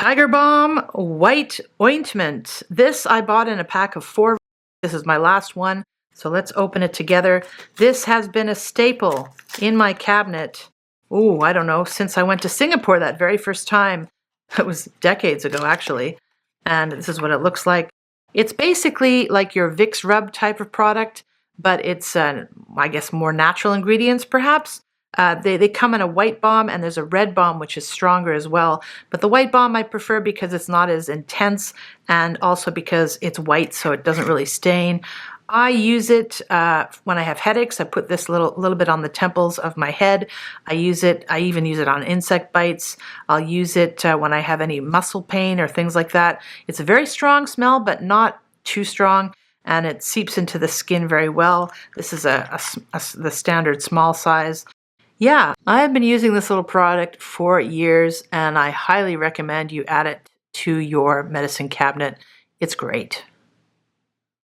Tiger Balm White Ointment. This I bought in a pack of 4. This is my last one, so let's open it together. This has been a staple in my cabinet, I don't know, since I went to Singapore that very first time. It was decades ago, actually. And this is what it looks like. It's basically like your Vicks Rub type of product, but it's, I guess, more natural ingredients, perhaps. They come in a white balm, and there's a red balm which is stronger as well. But the white balm I prefer because it's not as intense, and also because it's white, so it doesn't really stain. I use it when I have headaches. I put this little bit on the temples of my head. I even use it on insect bites. I'll use it when I have any muscle pain or things like that. It's a very strong smell, but not too strong, and it seeps into the skin very well. This is the standard small size. Yeah, I've been using this little product for years, and I highly recommend you add it to your medicine cabinet. It's great.